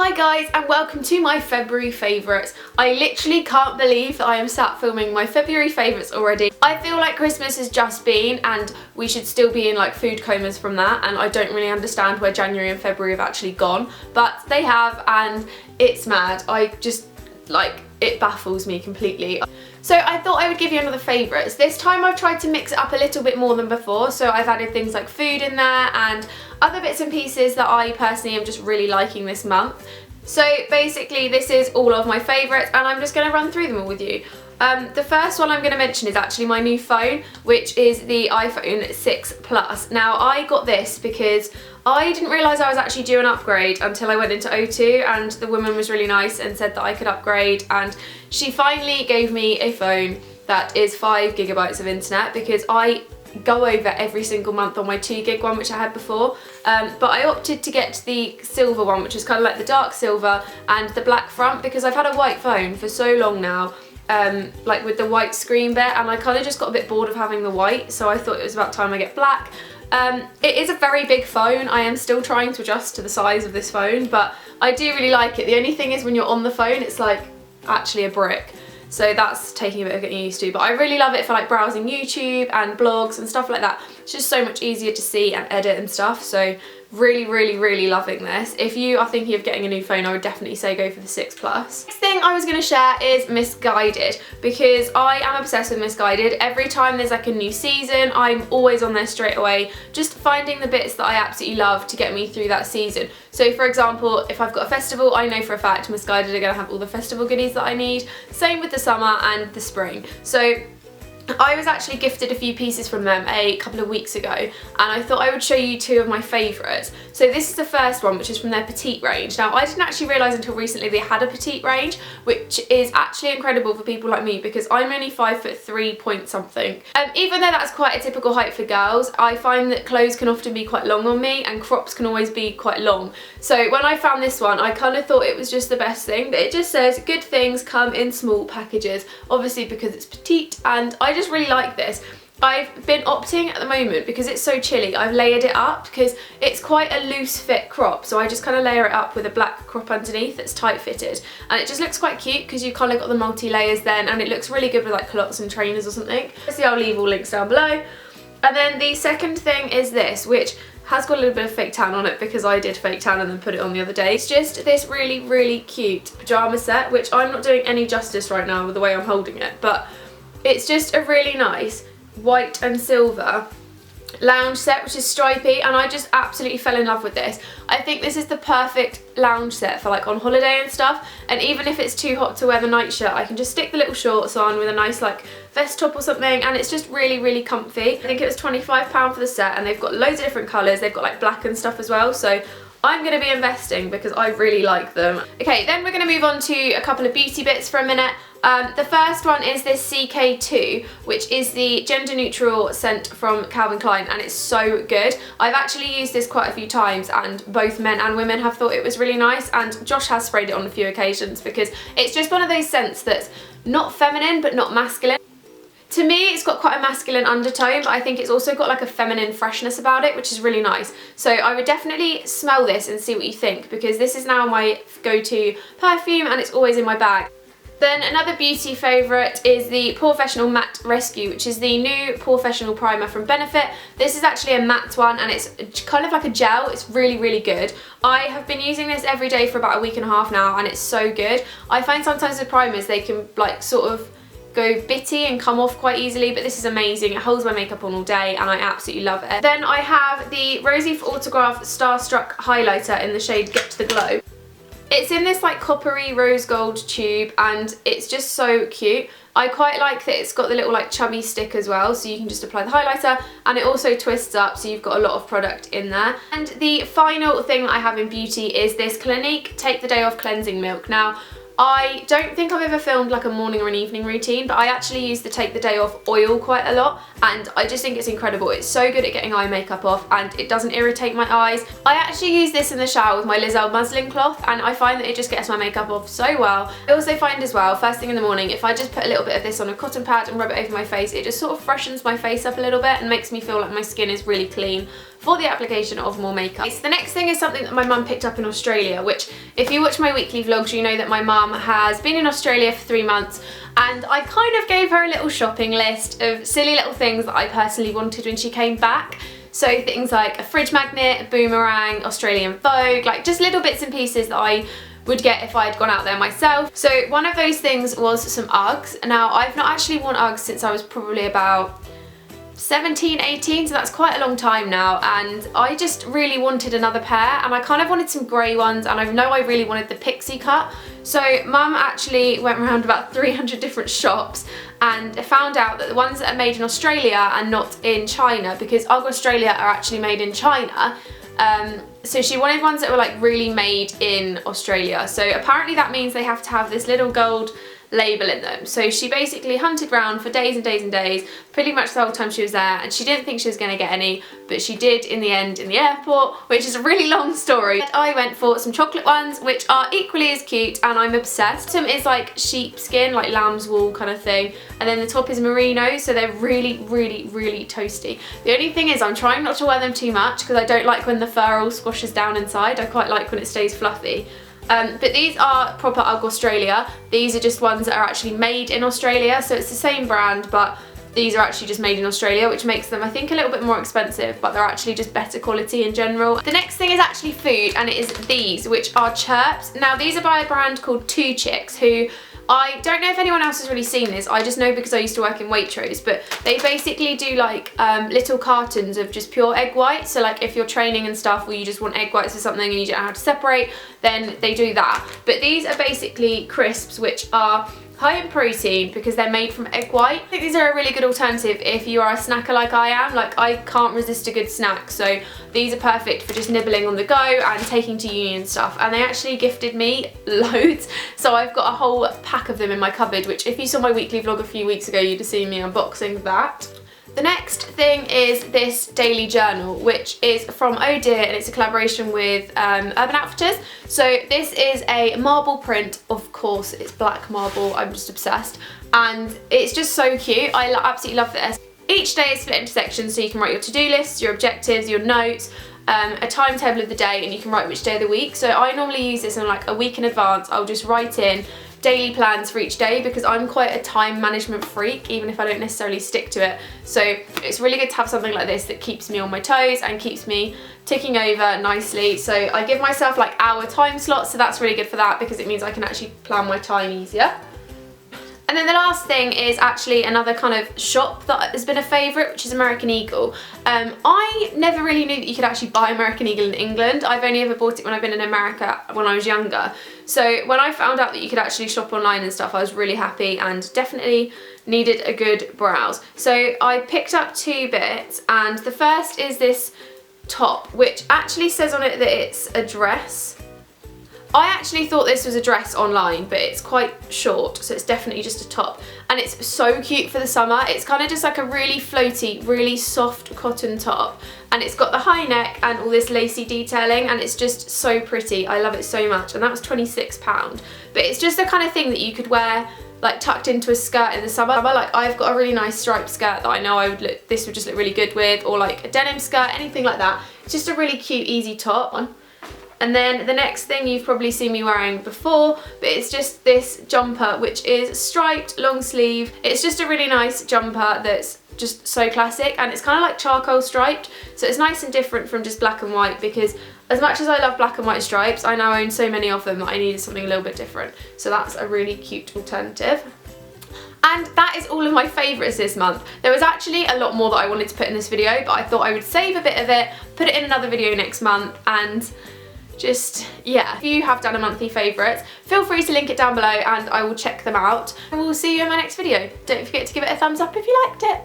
Hi guys, and welcome to my February favourites. I literally can't believe that I am sat filming my February favourites already. I feel like Christmas has just been and we should still be in like food comas from that, and I don't really understand where January and February have actually gone, but they have, and it's mad. It baffles me completely. So I thought I would give you another favourites. This time I've tried to mix it up a little bit more than before, so I've added things like food in there and other bits and pieces that I personally am just really liking this month. So basically this is all of my favourites and I'm just going to run through them all with you. The first one I'm going to mention is actually my new phone, which is the iPhone 6 Plus. Now I got this because I didn't realise I was actually due an upgrade until I went into O2, and the woman was really nice and said that I could upgrade, and she finally gave me a phone that is 5 GB of internet, because I go over every single month on my 2 gig one which I had before, but I opted to get the silver one, which is kind of like the dark silver and the black front, because I've had a white phone for so long now, like with the white screen bit, and I kind of just got a bit bored of having the white, so I thought it was about time I get black. It is a very big phone. I am still trying to adjust to the size of this phone, but I do really like it. The only thing is when you're on the phone, it's like actually a brick. So that's taking a bit of getting used to, but I really love it for like browsing YouTube and blogs and stuff like that. It's just so much easier to see and edit and stuff, so really loving this. If you are thinking of getting a new phone, I would definitely say go for the 6 Plus. Next thing I was going to share is Misguided, because I am obsessed with Misguided. Every time there's like a new season, I'm always on there straight away, just finding the bits that I absolutely love to get me through that season. So for example, if I've got a festival, I know for a fact Misguided are going to have all the festival goodies that I need. Same with the summer and the spring. So I was actually gifted a few pieces from them a couple of weeks ago, and I thought I would show you two of my favourites. So this is the first one, which is from their petite range. Now I didn't actually realise until recently they had a petite range, which is actually incredible for people like me, because I'm only 5'3" point something. Even though that's quite a typical height for girls, I find that clothes can often be quite long on me and crops can always be quite long. So when I found this one, I kind of thought it was just the best thing, but it just says good things come in small packages, obviously because it's petite, and I just really like this. I've been opting at the moment, because it's so chilly, I've layered it up because it's quite a loose fit crop, so I just kind of layer it up with a black crop underneath that's tight fitted, and it just looks quite cute because you kind of got the multi layers then, and it looks really good with like culottes and trainers or something. Obviously I'll leave all links down below. And then the second thing is this, which has got a little bit of fake tan on it because I did fake tan and then put it on the other day. It's just this really cute pyjama set, which I'm not doing any justice right now with the way I'm holding it, but it's just a really nice white and silver lounge set, which is stripy, and I just absolutely fell in love with this. I think this is the perfect lounge set for like on holiday and stuff, and even if it's too hot to wear the nightshirt, I can just stick the little shorts on with a nice like vest top or something, and it's just really comfy. I think it was £25 for the set, and they've got loads of different colours. They've got like black and stuff as well, so I'm going to be investing because I really like them. Okay, then we're going to move on to a couple of beauty bits for a minute. The first one is this CK2, which is the gender neutral scent from Calvin Klein, and it's so good. I've actually used this quite a few times, and both men and women have thought it was really nice, and Josh has sprayed it on a few occasions because it's just one of those scents that's not feminine but not masculine. To me, it's got quite a masculine undertone, but I think it's also got like a feminine freshness about it, which is really nice. So I would definitely smell this and see what you think, because this is now my go-to perfume and it's always in my bag. Then another beauty favourite is the POREfessional Matte Rescue, which is the new POREfessional primer from Benefit. This is actually a matte one, and it's kind of like a gel. It's really good. I have been using this every day for about a week and a half now, and it's so good. I find sometimes with primers they can like sort of go bitty and come off quite easily, but this is amazing. It holds my makeup on all day and I absolutely love it. Then I have the Rosie for Autograph Starstruck highlighter in the shade Get to the Glow. It's in this like coppery rose gold tube, and it's just so cute. I quite like that it's got the little like chubby stick as well, so you can just apply the highlighter, and it also twists up, so you've got a lot of product in there. And the final thing that I have in beauty is this Clinique Take the Day Off Cleansing Milk. Now, I don't think I've ever filmed like a morning or an evening routine, but I actually use the Take the Day Off oil quite a lot, and I just think it's incredible. It's so good at getting eye makeup off, and it doesn't irritate my eyes. I actually use this in the shower with my Lizelle muslin cloth, and I find that it just gets my makeup off so well. I also find as well, first thing in the morning, if I just put a little bit of this on a cotton pad and rub it over my face, it just sort of freshens my face up a little bit and makes me feel like my skin is really clean for the application of more makeup. So the next thing is something that my mum picked up in Australia, which if you watch my weekly vlogs, you know that my mum has been in Australia for 3 months, and I kind of gave her a little shopping list of silly little things that I personally wanted when she came back. So things like a fridge magnet, a boomerang, Australian Vogue, like just little bits and pieces that I would get if I had gone out there myself. So one of those things was some Uggs. Now, I've not actually worn Uggs since I was probably about 17, 18, so that's quite a long time now, and I just really wanted another pair, and I kind of wanted some grey ones, and I know I really wanted the pixie cut. So mum actually went around about 300 different shops and found out that the ones that are made in Australia and not in China, because Ugg Australia are actually made in China, so she wanted ones that were like really made in Australia. So apparently that means they have to have this little gold label in them. So she basically hunted around for days and days and days, pretty much the whole time she was there, and she didn't think she was going to get any, but she did in the end in the airport, which is a really long story. I went for some chocolate ones, which are equally as cute, and I'm obsessed. Some is like sheepskin, like lamb's wool kind of thing, and then the top is merino, so they're really, really, really toasty. The only thing is I'm trying not to wear them too much because I don't like when the fur all squashes down inside. I quite like when it stays fluffy. But these are proper Ugg Australia. These are just ones that are actually made in Australia, so it's the same brand, but these are actually just made in Australia, which makes them, I think, a little bit more expensive, but they're actually just better quality in general. The next thing is actually food, and it is these, which are chirps. Now, these are by a brand called Two Chicks, who I don't know if anyone else has really seen this. I just know because I used to work in Waitrose, but they basically do like little cartons of just pure egg whites. So like if you're training and stuff, or you just want egg whites or something and you don't know how to separate, then they do that. But these are basically crisps, which are high in protein because they're made from egg white. I think these are a really good alternative if you are a snacker like I am. Like, I can't resist a good snack, so these are perfect for just nibbling on the go and taking to uni and stuff. And they actually gifted me loads, so I've got a whole pack of them in my cupboard, which if you saw my weekly vlog a few weeks ago, you'd have seen me unboxing that. The next thing is this daily journal, which is from Oh Dear, and it's a collaboration with Urban Outfitters. So this is a marble print, of course it's black marble, I'm just obsessed, and it's just so cute. I absolutely love this. Each day is split into sections, so you can write your to-do lists, your objectives, your notes, a timetable of the day, and you can write which day of the week. So I normally use this in like a week in advance. I'll just write in daily plans for each day because I'm quite a time management freak, even if I don't necessarily stick to it. So it's really good to have something like this that keeps me on my toes and keeps me ticking over nicely. So I give myself like hour time slots, so that's really good for that because it means I can actually plan my time easier. And then the last thing is actually another kind of shop that has been a favourite, which is American Eagle. I never really knew that you could actually buy American Eagle in England. I've only ever bought it when I've been in America when I was younger. So when I found out that you could actually shop online and stuff, I was really happy and definitely needed a good browse. So I picked up 2 bits, and the first is this top, which actually says on it that it's a dress. I actually thought this was a dress online, but it's quite short, so it's definitely just a top. And it's so cute for the summer. It's kind of just like a really floaty, really soft cotton top. And it's got the high neck and all this lacy detailing, and it's just so pretty. I love it so much, and that was £26. But it's just the kind of thing that you could wear like tucked into a skirt in the summer. Like, I've got a really nice striped skirt that I know this would just look really good with, or like a denim skirt, anything like that. It's just a really cute, easy top. And then the next thing you've probably seen me wearing before, but it's just this jumper, which is striped, long sleeve. It's just a really nice jumper that's just so classic, and it's kind of like charcoal striped, so it's nice and different from just black and white, because as much as I love black and white stripes, I now own so many of them that I needed something a little bit different. So that's a really cute alternative. And that is all of my favourites this month. There was actually a lot more that I wanted to put in this video, but I thought I would save a bit of it, put it in another video next month, and just, yeah, if you have done a monthly favourites, feel free to link it down below and I will check them out. And we'll see you in my next video. Don't forget to give it a thumbs up if you liked it.